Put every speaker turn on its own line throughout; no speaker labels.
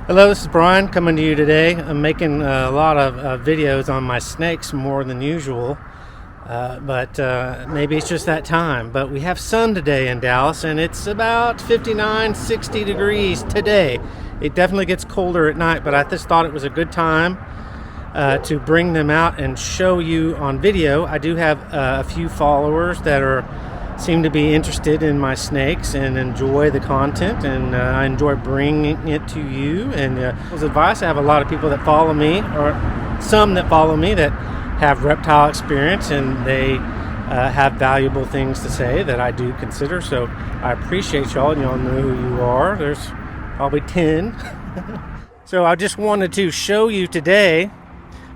Hello, this is Brian coming to you today. I'm making a lot of videos on my snakes more than usual, but maybe it's just that time. But we have sun today in Dallas, and it's about 59, 60 degrees today. It definitely gets colder at night, but I just thought it was a good time to bring them out and show you on video. I do have a few followers that seem to be interested in my snakes and enjoy the content, and I enjoy bringing it to you. And as advice, I have a lot of people that follow me, or some that follow me, that have reptile experience, and they have valuable things to say that I do consider. So I appreciate y'all, and y'all know who you are. There's probably 10. So I just wanted to show you today.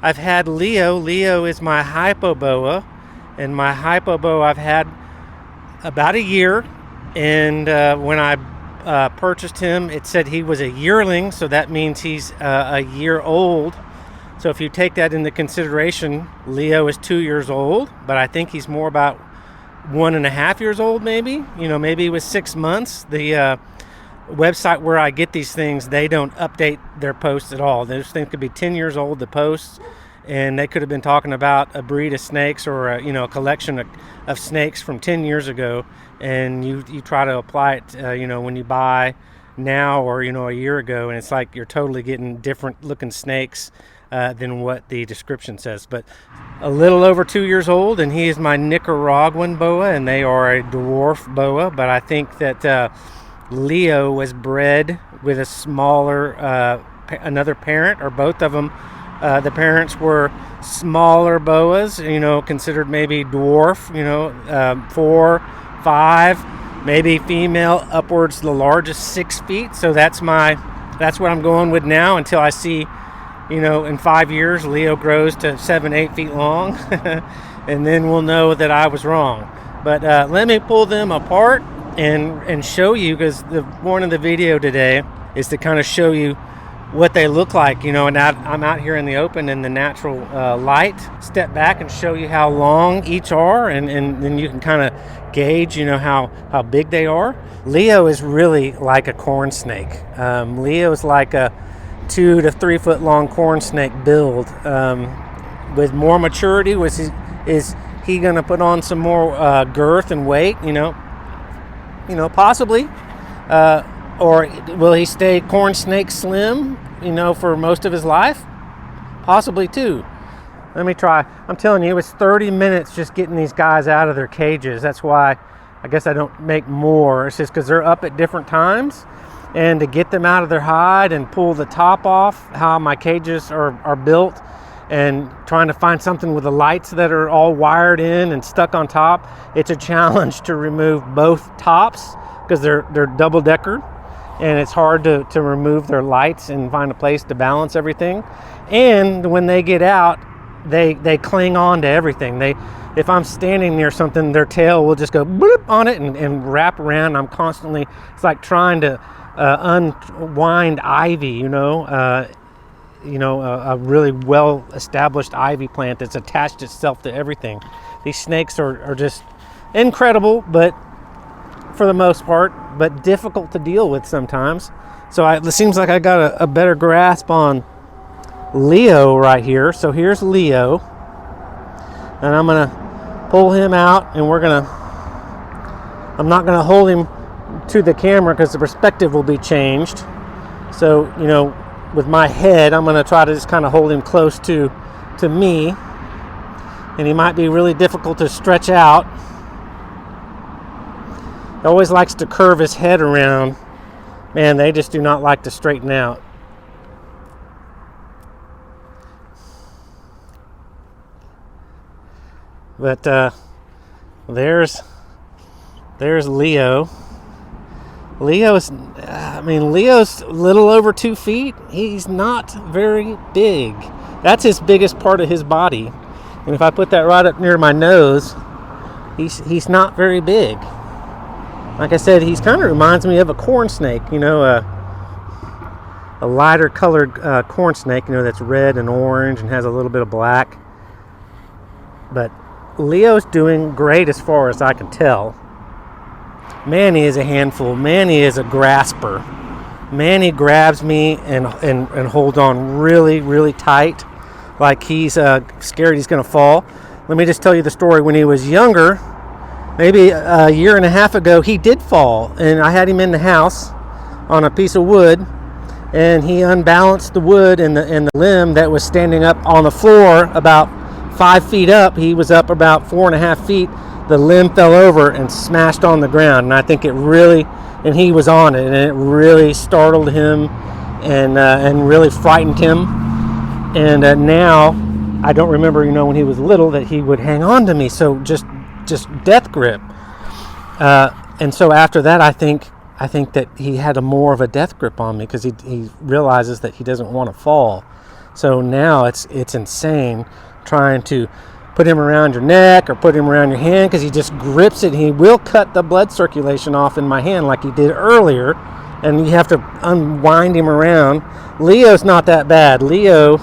I've had Leo. Leo is my hypoboa, and my hypoboa I've had about a year, and when I purchased him, it said he was a yearling, so that means he's a year old. So if you take that into consideration, Leo is 2 years old, but I think he's more about 1.5 years old, maybe. Maybe he was 6 months. The website where I get these things, they don't update their posts at all. This thing could be 10 years old, the posts, and they could have been talking about a breed of snakes or a collection of snakes from 10 years ago, and you try to apply it when you buy now or a year ago, and it's like you're totally getting different looking snakes than what the description says. But a little over 2 years old, and he is my Nicaraguan boa, and they are a dwarf boa, but I think that Leo was bred with a smaller another parent, or both of them. The parents were smaller boas, considered maybe dwarf, 4, 5, maybe female upwards, the largest 6 feet. So that's what I'm going with now until I see, in 5 years, Leo grows to 7, 8 feet long, and then we'll know that I was wrong. But let me pull them apart and show you, because the point of the video today is to kind of show you what they look like, and I'm out here in the open in the natural light. Step back and show you how long each are, and then you can kind of gauge, how big they are. Leo is really like a corn snake. Leo is like a 2 to 3 foot long corn snake build. With more maturity, is he going to put on some more girth and weight? Possibly. Or will he stay corn snake slim, for most of his life? Possibly too. Let me try. I'm telling you, it was 30 minutes just getting these guys out of their cages. That's why I guess I don't make more. It's just because they're up at different times. And to get them out of their hide and pull the top off, how my cages are built, and trying to find something with the lights that are all wired in and stuck on top, it's a challenge to remove both tops, because they're double-decker, and it's hard to remove their lights and find a place to balance everything. And when they get out, they cling on to everything. If I'm standing near something, their tail will just go bloop on it and wrap around. I'm constantly, it's like trying to unwind ivy, a really well-established ivy plant that's attached itself to everything. These snakes are just incredible, but for the most part, but difficult to deal with sometimes. So it seems like I got a better grasp on Leo right here. So here's Leo, and I'm gonna pull him out, and I'm not gonna hold him to the camera because the perspective will be changed. So with my head, I'm gonna try to just kind of hold him close to me, and he might be really difficult to stretch out. He always likes to curve his head around. Man, they just do not like to straighten out. But there's Leo. Leo's a little over 2 feet. He's not very big. That's his biggest part of his body. And if I put that right up near my nose, he's not very big. Like I said, he's kind of reminds me of a corn snake, a lighter colored corn snake, that's red and orange and has a little bit of black. But Leo's doing great as far as I can tell. Manny is a handful. Manny is a grasper. Manny grabs me and holds on really, really tight, like he's scared he's going to fall. Let me just tell you the story. When he was younger, maybe a year and a half ago, he did fall, and I had him in the house on a piece of wood, and he unbalanced the wood and the limb that was standing up on the floor about 5 feet up. He was up about 4.5 feet. The limb fell over and smashed on the ground, and I think it really, and he was on it, and it really startled him and really frightened him. And now, I don't remember, when he was little, that he would hang on to me, so just death grip. And so after that, I think that he had more of a death grip on me, because he realizes that he doesn't want to fall. So now it's insane trying to put him around your neck or put him around your hand, because he just grips it. He will cut the blood circulation off in my hand like he did earlier, and you have to unwind him around. Leo's not that bad. Leo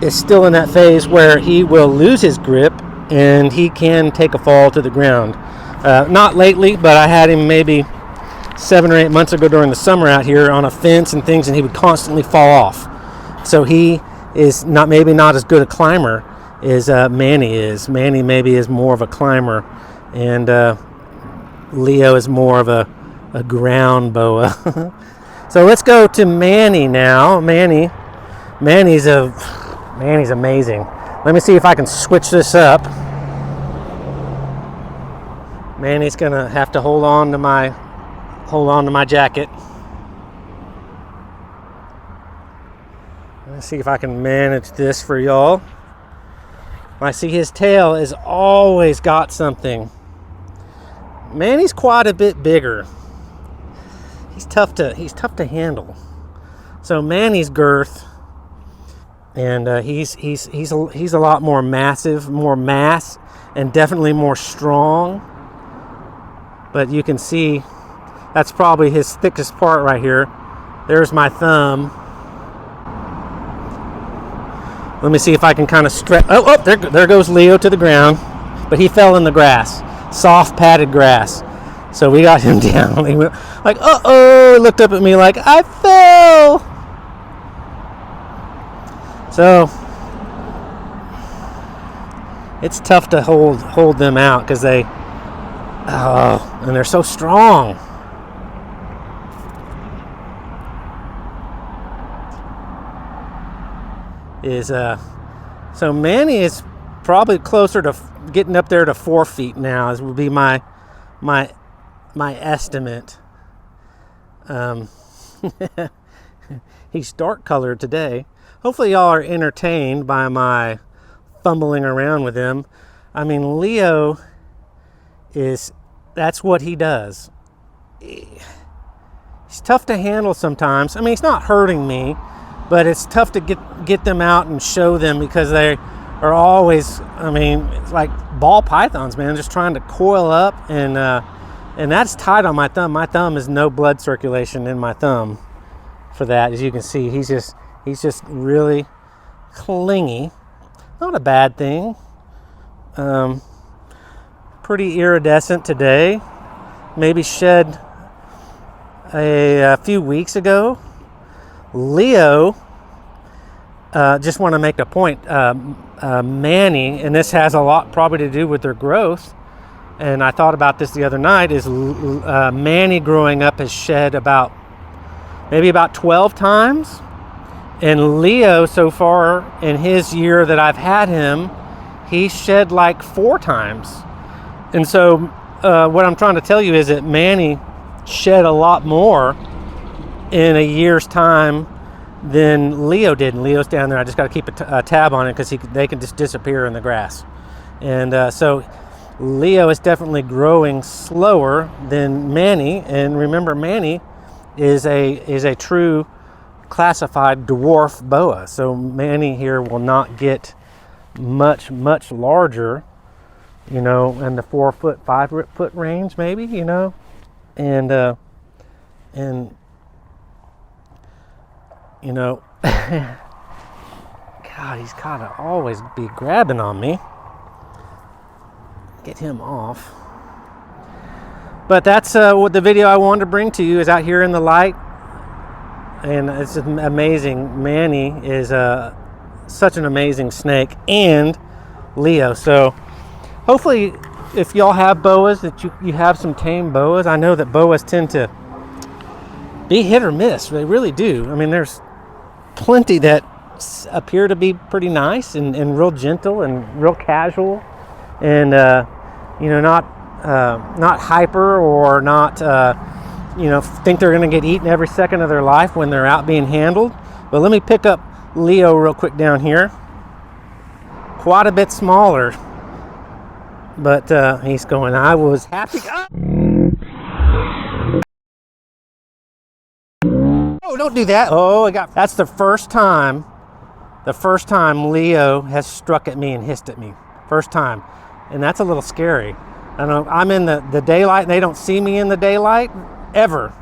is still in that phase where he will lose his grip and he can take a fall to the ground. Not lately, but I had him maybe 7 or 8 months ago during the summer out here on a fence and things, and he would constantly fall off. So he is maybe not as good a climber as Manny is. Manny maybe is more of a climber, and Leo is more of a ground boa. So let's go to Manny now. Manny's amazing. Let me see if I can switch this up. Manny's gonna have to hold on to my jacket. Let's see if I can manage this for y'all. I see his tail has always got something. Manny's quite a bit bigger. He's tough to handle. So Manny's girth, and he's a lot more massive, more mass, and definitely more strong. But you can see that's probably his thickest part right here. There's my thumb. Let me see if I can kind of stretch. Oh, there goes Leo to the ground. But he fell in the grass. Soft, padded grass. So we got him down. He went like, uh-oh. He looked up at me like, I fell. So it's tough to hold them out, because and they're so strong. So Manny is probably closer to getting up there to 4 feet now, as would be my estimate. He's dark colored today. Hopefully y'all are entertained by my fumbling around with him. I mean, Leo that's what he does. He's tough to handle sometimes. I mean, he's not hurting me, but it's tough to get them out and show them, because they are always, it's like ball pythons, man, just trying to coil up, and that's tight on my thumb. My thumb is no blood circulation in my thumb for that. As you can see, he's just really clingy. Not a bad thing. Pretty iridescent today. Maybe shed a few weeks ago. Leo, just want to make a point. Manny, and this has a lot probably to do with their growth, and I thought about this the other night, is Manny growing up has shed maybe about 12 times, and Leo so far in his year that I've had him, he shed like 4 times. And so what I'm trying to tell you is that Manny shed a lot more in a year's time than Leo did. And Leo's down there. I just got to keep a tab on it, because they can just disappear in the grass. And so Leo is definitely growing slower than Manny. And remember, Manny is a true classified dwarf boa. So Manny here will not get much larger, in the 4 foot, 5 foot range, maybe, and God, he's gotta always be grabbing on me. Get him off. But that's what the video I wanted to bring to you, is out here in the light, and it's amazing. Manny is such an amazing snake, and Leo. So hopefully, if y'all have boas, that you have some tame boas. I know that boas tend to be hit or miss. They really do. I mean, there's plenty that appear to be pretty nice and real gentle and real casual, and not hyper or not think they're going to get eaten every second of their life when they're out being handled. But let me pick up Leo real quick down here. Quite a bit smaller, but he's going. I was happy. Oh, don't do that. Oh, that's the first time Leo has struck at me and hissed at me. First time. And that's a little scary. I know I'm in the daylight and they don't see me in the daylight ever,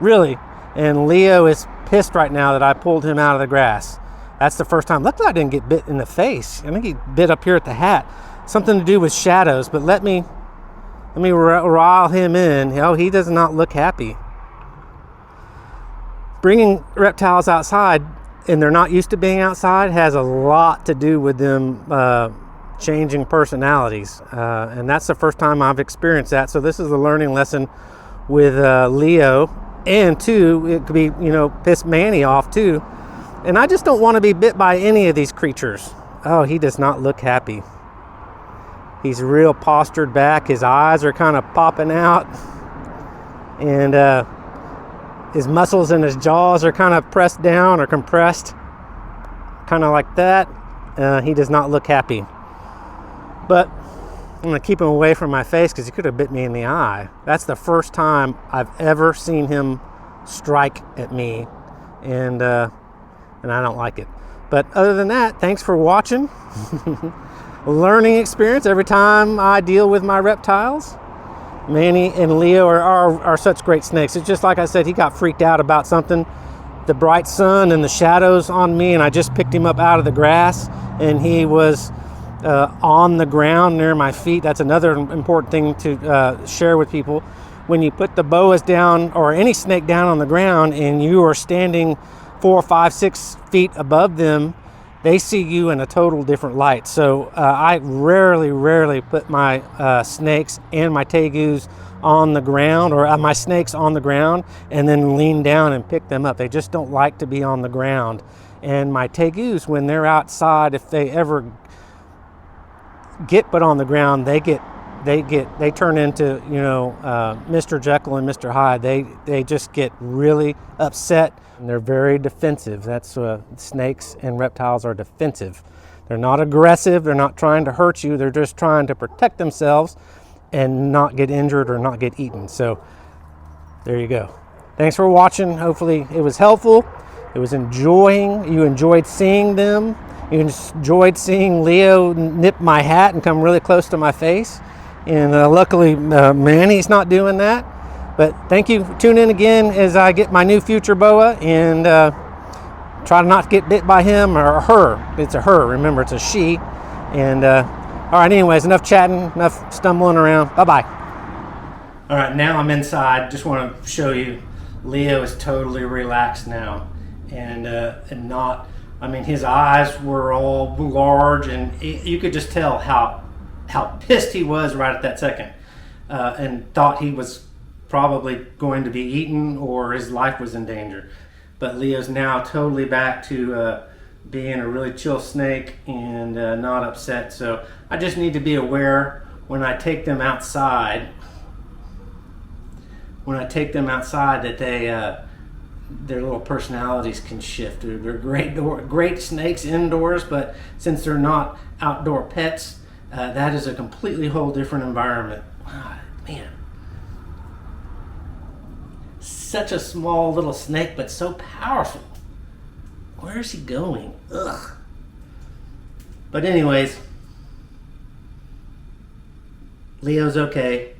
really. And Leo is pissed right now that I pulled him out of the grass. That's the first time. Luckily I didn't get bit in the face. I think he bit up here at the hat. Something to do with shadows, but let me rile him in. Oh, he does not look happy. Bringing reptiles outside, and they're not used to being outside, has a lot to do with them changing personalities, and that's the first time I've experienced that. So this is a learning lesson with Leo, and two, it could be piss Manny off too. And I just don't want to be bit by any of these creatures. Oh, he does not look happy. He's real postured back. His eyes are kind of popping out, and his muscles in his jaws are kind of pressed down or compressed, kind of like that. He does not look happy. But I'm going to keep him away from my face because he could have bit me in the eye. That's the first time I've ever seen him strike at me, and I don't like it. But other than that, thanks for watching. Learning experience every time I deal with my reptiles. Manny and Leo are such great snakes. It's just like I said, he got freaked out about something, the bright sun and the shadows on me, and I just picked him up out of the grass, and he was on the ground near my feet. That's another important thing to share with people. When you put the boas down or any snake down on the ground and you are standing 4, 5, 6 feet above them, they see you in a total different light. So I rarely put my snakes and my tegus on the ground, or my snakes on the ground, and then lean down and pick them up. They just don't like to be on the ground. And my tegus, when they're outside, if they ever get put on the ground, they turn into Mr. Jekyll and Mr. Hyde. They just get really upset. And they're very defensive. That's snakes and reptiles are defensive. They're not aggressive. They're not trying to hurt you. They're just trying to protect themselves and not get injured or not get eaten. So there you go. Thanks for watching. Hopefully it was helpful. You enjoyed seeing them. You enjoyed seeing Leo nip my hat and come really close to my face. And luckily Manny's not doing that. But thank you. Tune in again as I get my new future boa and try to not get bit by him or her. It's a her. Remember, it's a she. And all right, anyways, enough chatting, enough stumbling around. Bye-bye. All right, now I'm inside. Just want to show you Leo is totally relaxed now. And not, I mean, his eyes were all large, and you could just tell how pissed he was right at that second, and thought he was probably going to be eaten or his life was in danger. But Leo's now totally back to being a really chill snake and not upset. So I just need to be aware when I take them outside. That their little personalities can shift. They're great snakes indoors, but since they're not outdoor pets, that is a completely whole different environment. Wow, man. Such a small little snake, but so powerful. Where is he going? Ugh. But anyways, Leo's okay.